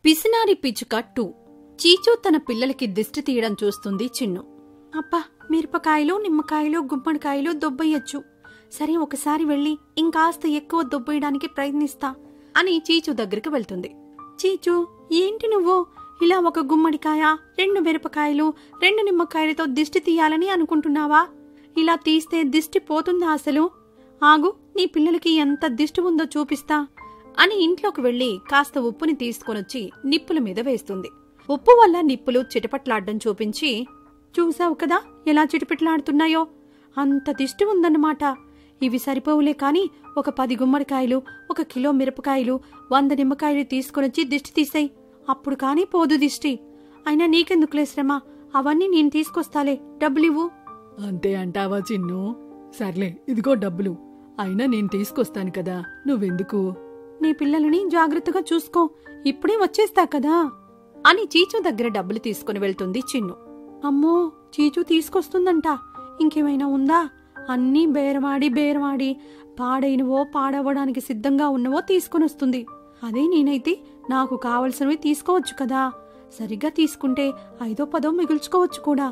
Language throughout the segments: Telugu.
పిసినారి పిచ్చుక 2. చీచూ తన పిల్లలకి దిష్టి తీయడం చూస్తుంది చిన్ను. అబ్బా, మిరపకాయలు, నిమ్మకాయలు, గుమ్మడికాయలు దొబ్బయ్యొచ్చు. సరే, ఒకసారి వెళ్ళి ఇంకాస్త ఎక్కువ దొబ్బేయడానికి ప్రయత్నిస్తా అని చీచూ దగ్గరికి వెళ్తుంది. చీచూ, ఏంటి నువ్వు ఇలా ఒక గుమ్మడికాయ, 2 మిరపకాయలు, 2 నిమ్మకాయలతో దిష్టి తీయాలని అనుకుంటున్నావా? ఇలా తీస్తే దిష్టి పోతుందా అసలు? ఆగు, నీ పిల్లలకి ఎంత దిష్టి ఉందో చూపిస్తా అని ఇంట్లోకి వెళ్లి కాస్త ఉప్పుని తీసుకొనొచ్చి నిప్పుల మీద వేస్తుంది. ఉప్పు వల్ల నిప్పులు చిటపట్లాడ్డం చూపించి, చూసావు కదా ఎలా చిటపట్లాడుతున్నాయో? అంత దిష్టి ఉందన్నమాట. ఇవి సరిపోవులే కాని ఒక 10 గుమ్మడికాయలు, 1 కిలో మిరపకాయలు, 100 నిమ్మకాయలు తీసుకొనొచ్చి దిష్టి తీసేయ్. అప్పుడు కానీ పోదు దిష్టి. అయినా నీకెందుకులే శ్రమ, అవన్నీ నేను తీసుకొస్తాలే, డబ్బులివ్వు. అంతే అంటావా చిన్ను? సర్లే, ఇదిగో డబ్బులు. అయినా నేను తీసుకొస్తాను కదా, నువ్వెందుకు? నీ పిల్లలని జాగ్రత్తగా చూసుకో, ఇప్పుడే వచ్చేస్తా కదా అని చీచూ దగ్గర డబ్బులు తీసుకుని వెళ్తుంది చిన్ను. అమ్మో, చీచూ తీసుకొస్తుందంట. ఇంకేమైనా ఉందా? అన్నీ బేరమాడి పాడైనవో పాడవడానికి సిద్ధంగా ఉన్నవో తీసుకునొస్తుంది. అదే నేనైతే నాకు కావలసినవి తీసుకోవచ్చు కదా. సరిగ్గా తీసుకుంటే 5ో 10ో మిగుల్చుకోవచ్చు కూడా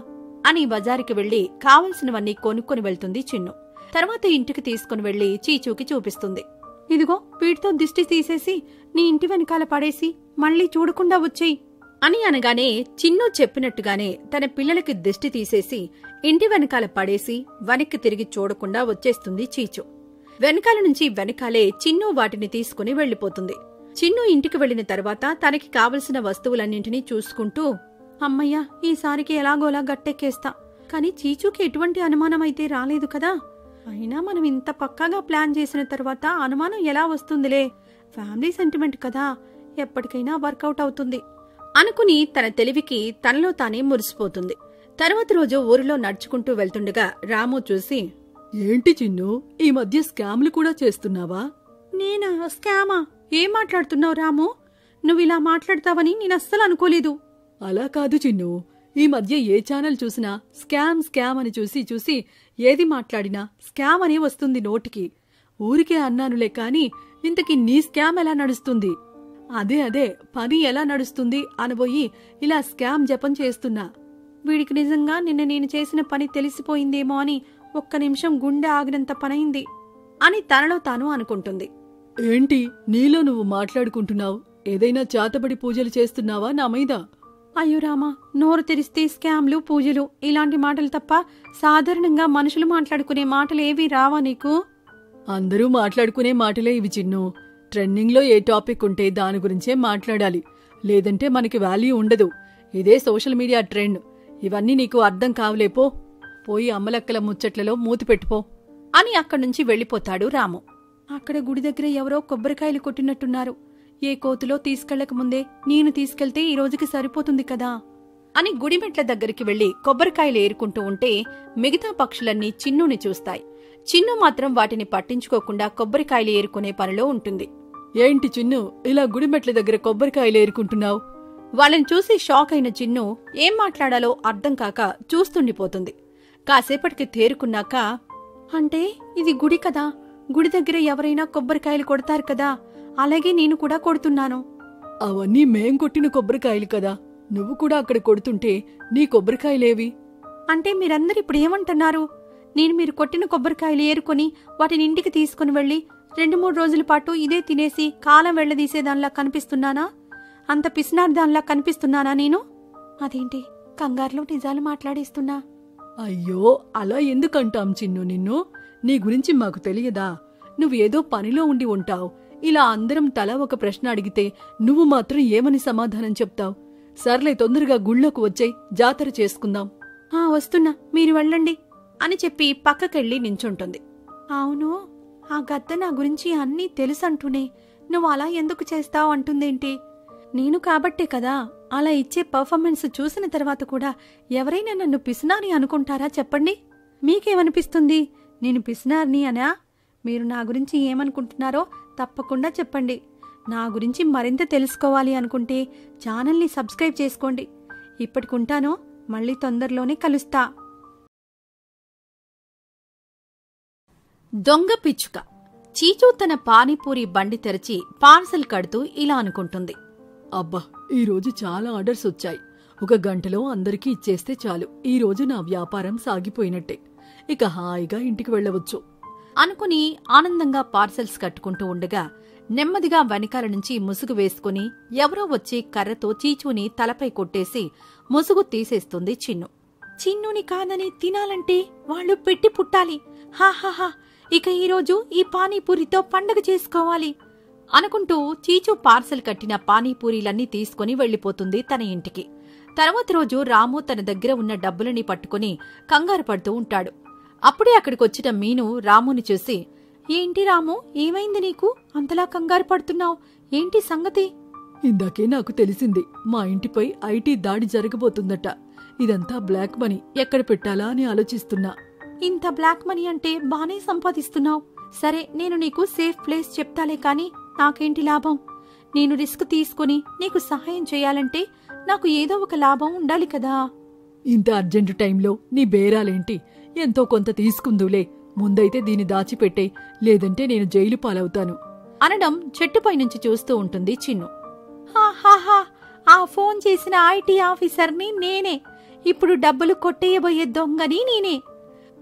అని బజారుకి వెళ్లి కావలసినవన్నీ కొనుక్కొని వెళ్తుంది చిన్ను. తర్వాత ఇంటికి తీసుకుని వెళ్లి చీచూకి చూపిస్తుంది. ఇదిగో, వీటితో దిష్టి తీసేసి నీ ఇంటి వెనకాల పడేసి మళ్ళీ చూడకుండా వచ్చేయి అని అనగానే చిన్ను చెప్పినట్టుగానే తన పిల్లలకి దిష్టి తీసేసి ఇంటి వెనకాల పడేసి వెనక్కి తిరిగి చూడకుండా వచ్చేస్తుంది చీచు. వెనకాల నుంచి వెనకాలే చిన్ను వాటిని తీసుకుని వెళ్లిపోతుంది. చిన్ను ఇంటికి వెళ్లిన తర్వాత తనకి కావలసిన వస్తువులన్నింటినీ చూసుకుంటూ, అమ్మయ్యా, ఈసారికి ఎలాగోలా గట్టెక్కేస్తా. కాని చీచూకి ఎటువంటి అనుమానమైతే రాలేదు కదా. అయినా మనం ఇంత పక్కాగా ప్లాన్ చేసిన తర్వాత అనుమానం ఎలా వస్తుందిలే? ఫ్యామిలీ సెంటిమెంట్ కదా, ఎప్పటికైనా వర్కౌట్ అవుతుంది అనుకుని తన తెలివికి తనలో తానే మురిసిపోతుంది. తర్వాత రోజు ఊరిలో నడుచుకుంటూ వెళ్తుండగా రాము చూసి, ఏంటి చిన్ను, ఈ మధ్య స్కామ్లు కూడా చేస్తున్నావా? నేనా? స్కామా? ఏం మాట్లాడుతున్నావు రాము? నువ్విలా మాట్లాడతావని నేనస్సలు అనుకోలేదు. అలా కాదు చిన్ను, ఈ మధ్య ఏ ఛానల్ చూసినా స్కామ్ అని చూసి ఏది మాట్లాడినా స్కామ్ అనే వస్తుంది నోటికి. ఊరికే అన్నానులే కాని ఇంతకీ నీ స్కామ్ ఎలా నడుస్తుంది? అదే పని ఎలా నడుస్తుంది అనబోయి ఇలా స్కామ్ జపం చేస్తున్నా. వీడికి నిజంగా నిన్న నేను చేసిన పని తెలిసిపోయిందేమో అని ఒక్క నిమిషం గుండె ఆగినంత పనైంది అని తనలో తాను అనుకుంటుంది. ఏంటి నీలో నువ్వు మాట్లాడుకుంటున్నావు? ఏదైనా చాతబడి పూజలు చేస్తున్నావా నా మీద? అయ్యో రామా, నోరు తెరిస్తే స్కామ్లు, పూజలు ఇలాంటి మాటలు తప్ప సాధారణంగా మనుషులు మాట్లాడుకునే మాటలు ఏవీ రావా నీకు? అందరూ మాట్లాడుకునే మాటలే ఇవి చిన్ను. ట్రెండింగ్లో ఏ టాపిక్ ఉంటే దాని గురించే మాట్లాడాలి, లేదంటే మనకి వాల్యూ ఉండదు. ఇదే సోషల్ మీడియా ట్రెండ్. ఇవన్నీ నీకు అర్థం కావలేపో. పోయి అమ్మలక్కల ముచ్చట్లలో మూతి పెట్టుపో అని అక్కడ్నుంచి వెళ్లిపోతాడు రాము. అక్కడ గుడి దగ్గర ఎవరో కొబ్బరికాయలు కొట్టినట్టున్నారు. ఏ కోతులో తీసుకెళ్లకముందే నేను తీసుకెళ్తే ఈ రోజుకి సరిపోతుంది కదా అని గుడిమెట్ల దగ్గరికి వెళ్లి కొబ్బరికాయలు ఏరుకుంటూ ఉంటే మిగతా పక్షులన్నీ చిన్నుని చూస్తాయి. చిన్ను మాత్రం వాటిని పట్టించుకోకుండా కొబ్బరికాయలు ఏరుకునే పనిలో ఉంటుంది. ఏంటి చిన్ను, ఇలా గుడిమెట్ల దగ్గర కొబ్బరికాయలు ఏరుకుంటున్నావు? వాళ్ళని చూసి షాక్ అయిన చిన్ను ఏం మాట్లాడాలో అర్థం కాక చూస్తుండిపోతుంది. కాసేపటికి తేరుకున్నాక, అంటే ఇది గుడి కదా, గుడి దగ్గర ఎవరైనా కొబ్బరికాయలు కొడతారు కదా, అలాగే నేను కూడా కొడుతున్నాను. అవన్నీ మేం కొట్టిన కొబ్బరికాయలు కదా, నువ్వు కూడా అక్కడ కొడుతుంటే నీ కొబ్బరికాయలేవి? అంటే మీరందరూ ఇప్పుడు ఏమంటున్నారు? నేను మీరు కొట్టిన కొబ్బరికాయలు ఏరుకొని వాటిని ఇంటికి తీసుకుని వెళ్లి 2-3 రోజుల పాటు ఇదే తినేసి కాలం వెళ్లదీసేదానిలా కనిపిస్తున్నానా? అంత పిసినార్దానిలా కనిపిస్తున్నానా నేను? అదేంటి కంగారులో నిజాలు మాట్లాడేస్తున్నా? అయ్యో, అలా ఎందుకంటాం చిన్ను నిన్ను? నీ గురించి మాకు తెలియదా? నువ్వేదో పనిలో ఉండి ఉంటావు. ఇలా అందరం తలా ఒక ప్రశ్న అడిగితే నువ్వు మాత్రం ఏమని సమాధానం చెప్తావు? సర్లే, తొందరగా గుళ్ళోకి వచ్చేయ్, జాతర చేసుకుందాం. వస్తున్నా, మీరు వెళ్ళండి అని చెప్పి పక్కకెళ్లి నించుంటుంది. అవును, ఆ గద్ద నా గురించి అన్నీ తెలుసంటూనే నువ్వు అలా ఎందుకు చేస్తావు అంటుందేంటి? నేను కాబట్టే కదా అలా ఇచ్చే పర్ఫార్మెన్స్ చూసిన తర్వాత కూడా ఎవరైనా నన్ను పిసినారి అనుకుంటారా చెప్పండి? మీకేమనిపిస్తుంది? నేను పిసినారిని అనా? మీరు నా గురించి ఏమనుకుంటున్నారో తప్పకుండా చెప్పండి. నా గురించి మరింత తెలుసుకోవాలి అనుకుంటే ఛానల్ని సబ్స్క్రైబ్ చేసుకోండి. ఇప్పటికుంటాను, మళ్ళీ తొందరలోనే కలుస్తా. దొంగ పిచ్చుక. చీచూ తన పానీపూరి బండి తెరచి పార్సల్ కడుతూ ఇలా అనుకుంటుంది. అబ్బా, ఈరోజు చాలా ఆర్డర్స్ వచ్చాయి. 1 గంటలో అందరికీ ఇచ్చేస్తే చాలు. ఈరోజు నా వ్యాపారం సాగిపోయినట్టే. ఇక హాయిగా ఇంటికి వెళ్ళవచ్చు అనుకుని ఆనందంగా పార్సెల్స్ కట్టుకుంటూ ఉండగా నెమ్మదిగా వెనకాల నుంచి ముసుగు వేసుకుని ఎవరో వచ్చి కర్రతో చీచూని తలపై కొట్టేసి ముసుగు తీసేస్తుంది చిన్ను. చిన్నుని కాదని తినాలంటే వాళ్ళు పెట్టి పుట్టాలి. హాహాహా, ఇక ఈరోజు ఈ పానీపూరితో పండగ చేసుకోవాలి అనుకుంటూ చీచూ పార్సెల్ కట్టిన పానీపూరీలన్నీ తీసుకుని వెళ్లిపోతుంది తన ఇంటికి. తర్వాత రోజు రాము తన దగ్గర ఉన్న డబ్బులని పట్టుకుని కంగారు పడుతూ ఉంటాడు. అప్పుడే అక్కడికొచ్చిన మీను రాముని చూసి, ఏంటి రాము, ఏమైంది నీకు? అంతలా కంగారు పడుతున్నావు, ఏంటి సంగతి? ఇందాకే నాకు తెలిసింది, మా ఇంటిపై ఐటీ దాడి జరగబోతుందట. ఇదంతా బ్లాక్ మనీ, ఎక్కడ పెట్టాలా అని ఆలోచిస్తున్నా. ఇంత బ్లాక్ మనీ అంటే బానే సంపాదిస్తున్నావు. సరే, నేను నీకు సేఫ్ ప్లేస్ చెప్తాలే కాని నాకేంటి లాభం? నేను రిస్క్ తీసుకుని నీకు సహాయం చేయాలంటే నాకు ఏదో ఒక లాభం ఉండాలి కదా. ఇంత అర్జెంటు టైంలో నీ బేరాలేంటి? ఎంతో కొంత తీసుకుందులే. ముందైతే దీన్ని దాచిపెట్టే, లేదంటే నేను జైలు పాలవుతాను అనడం చెట్టుపై నుంచి చూస్తూ ఉంటుంది చిన్ను. హాహాహా, ఆ ఫోన్ చేసిన ఐటీ ఆఫీసర్ని నేనే, ఇప్పుడు డబ్బులు కొట్టేయబోయే దొంగని నేనే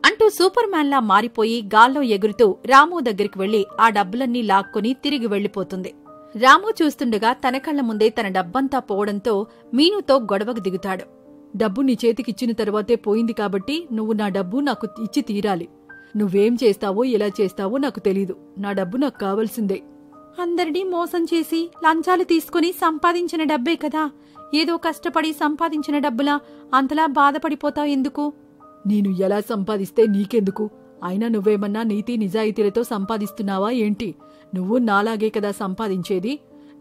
అంటూ సూపర్ మ్యాన్లా మారిపోయి గాల్లో ఎగురుతూ రాము దగ్గరికి వెళ్లి ఆ డబ్బులన్నీ లాక్కొని తిరిగి వెళ్లిపోతుంది. రాము చూస్తుండగా తన కళ్ల ముందే తన డబ్బంతా పోవడంతో మీనుతో గొడవకు దిగుతాడు. డబ్బు నీ చేతికిచ్చిన తర్వాతే పోయింది కాబట్టి నువ్వు నా డబ్బు నాకు ఇచ్చి తీరాలి. నువ్వేం చేస్తావో ఎలా చేస్తావో నాకు తెలీదు. నా డబ్బు నాకు కావలసిందే. అందరినీ మోసం చేసి లంచాలు తీసుకుని సంపాదించిన డబ్బే కదా. ఏదో కష్టపడి సంపాదించిన డబ్బులా అంతలా బాధపడిపోతావు ఎందుకు? నేను ఎలా సంపాదిస్తే నీకెందుకు? అయినా నువ్వేమన్నా నీతి నిజాయితీలతో సంపాదిస్తున్నావా ఏంటి? నువ్వు నాలాగే కదా సంపాదించేది.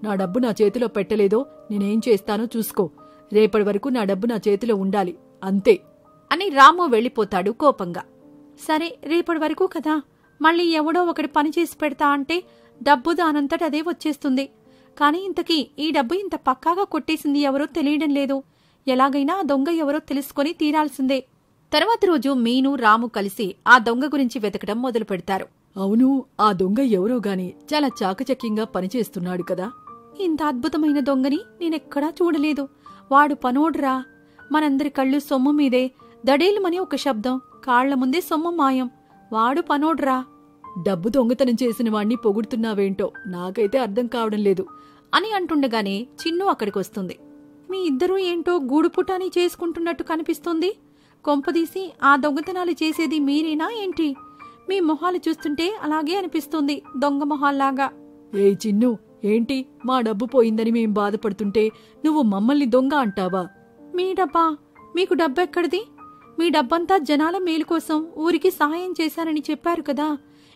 నా డబ్బు నా చేతిలో పెట్టలేదో నేనేం చేస్తానో చూసుకో. రేపటి వరకు నా డబ్బు నా చేతిలో ఉండాలి, అంతే అని రాము వెళ్లిపోతాడు కోపంగా. సరే, రేపటి వరకు కదా. మళ్ళీ ఎవడో ఒకటి పని చేసి పెడతా అంటే డబ్బు దానంతట అదే వచ్చేస్తుంది. కాని ఇంతకీ ఈ డబ్బు ఇంత పక్కాగా కొట్టేసింది ఎవరో తెలియడం లేదు. ఎలాగైనా ఆ దొంగ ఎవరో తెలుసుకొని తీరాల్సిందే. తర్వాత రోజు మీను రాము కలిసి ఆ దొంగ గురించి వెతకడం మొదలు పెడతారు. అవును, ఆ దొంగ ఎవరో గాని చాలా చాకచక్యంగా పనిచేస్తున్నాడు కదా. ఇంత అద్భుతమైన దొంగని నేనెక్కడా చూడలేదు. వాడు పనోడ్రా. మనందరి కళ్ళు సొమ్ము మీదే. దడేలుమని ఒక శబ్దం, కాళ్ల ముందే సొమ్ము మాయం. వాడు పనోడ్రా. డబ్బు దొంగతనం చేసిన వాణ్ణి పొగుడుతున్నావేంటో నాకైతే అర్థం కావడం లేదు అని అంటుండగానే చిన్ను అక్కడికొస్తుంది. మీ ఇద్దరూ ఏంటో గూడుపుటాని చేసుకుంటున్నట్టు కనిపిస్తుంది. కొంపదీసి ఆ దొంగతనాలు చేసేది మీరేనా ఏంటి? మీ మొహాలు చూస్తుంటే అలాగే అనిపిస్తుంది, దొంగ మొహాల్లాగా. ఏ చిన్ను, ఏంటి మా డబ్బు పోయిందని మేం బాధపడుతుంటే నువ్వు మమ్మల్ని దొంగ అంటావా? మీ డబ్బా? మీకు డబ్బెక్కడిది? మీ డబ్బంతా జనాల మేలు కోసం ఊరికి సహాయం చేశానని చెప్పారు కదా.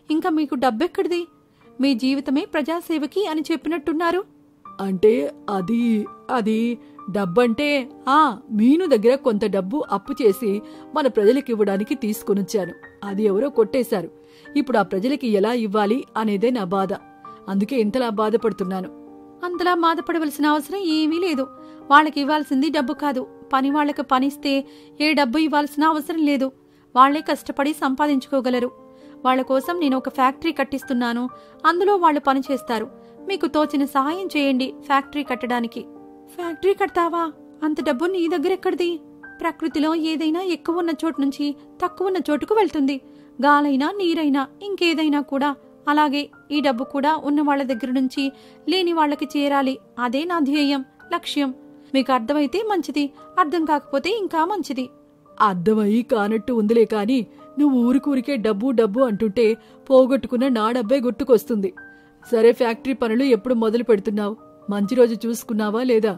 ఇంకా మీకు డబ్బెక్కడిది? మీ జీవితమే ప్రజాసేవకి అని చెప్పినట్టున్నారు. అంటే అది డబ్బంటే మీను దగ్గర కొంత డబ్బు అప్పు చేసి మన ప్రజలకివ్వడానికి తీసుకొనొచ్చాను. అది ఎవరో కొట్టేశారు. ఇప్పుడు ఆ ప్రజలకి ఎలా ఇవ్వాలి అనేదే నా బాధ. అందుకే ఇంతలా బాధపడుతున్నాను. అంతలా బాధపడవలసిన అవసరం ఏమీ లేదు. వాళ్ళకి ఇవ్వాల్సింది డబ్బు కాదు. పని వాళ్లకు పనిస్తే ఏ డబ్బు ఇవ్వాల్సిన అవసరం లేదు. వాళ్లే కష్టపడి సంపాదించుకోగలరు. వాళ్ల కోసం నేను ఒక ఫ్యాక్టరీ కట్టిస్తున్నాను. అందులో వాళ్లు పనిచేస్తారు. మీకు తోచిన సహాయం చేయండి ఫ్యాక్టరీ కట్టడానికి. ఫ్యాక్టరీ కడతావా? అంత డబ్బు నీ దగ్గరెక్కడిది? ప్రకృతిలో ఏదైనా ఎక్కువ ఉన్న చోటు నుంచి తక్కువ ఉన్న చోటుకు వెళ్తుంది. గాలైనా నీరైనా ఇంకేదైనా కూడా అలాగే ఈ డబ్బు కూడా ఉన్న వాళ్ల దగ్గర నుంచి లేని వాళ్లకి చేరాలి. అదే నా ధ్యేయం, లక్ష్యం. మీకు అర్థమైతే మంచిది, అర్థం కాకపోతే ఇంకా మంచిది. అర్థమయ్యి కానట్టు ఉందిలే కాని నువ్వు ఊరికూరికే డబ్బు డబ్బు అంటుంటే పోగొట్టుకున్న నా డబ్బే గుర్తుకొస్తుంది. సరే, ఫ్యాక్టరీ పనులు ఎప్పుడు మొదలు పెడుతున్నావు? మంచి రోజు చూసుకున్నావా లేదా?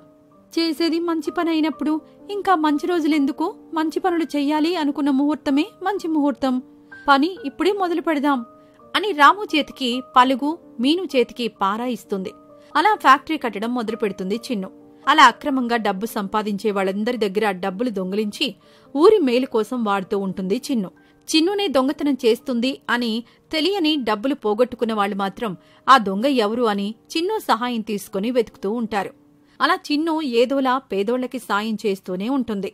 చేసేది మంచి పని అయినప్పుడు ఇంకా మంచి రోజులెందుకు? మంచి పనులు చెయ్యాలి అనుకున్న ముహూర్తమే మంచి ముహూర్తం. పని ఇప్పుడే మొదలు పెడదాం అని రాము చేతికి పలుగు, మీను చేతికి పారా ఇస్తుంది. అలా ఫ్యాక్టరీ కట్టడం మొదలు పెడుతుంది చిన్ను. అలా అక్రమంగా డబ్బు సంపాదించే వాళ్ళందరి దగ్గర డబ్బులు దొంగిలించి ఊరి మేలు కోసం వాడుతూ ఉంటుంది చిన్ను. చిన్నునే దొంగతనం చేస్తుంది అని తెలియని డబ్బులు పోగొట్టుకున్న వాళ్లు మాత్రం ఆ దొంగ ఎవరు అని చిన్ను సహాయం తీసుకుని వెతుకుతూ ఉంటారు. అలా చిన్ను ఏదోలా పేదోళ్లకి సాయం చేస్తూనే ఉంటుంది.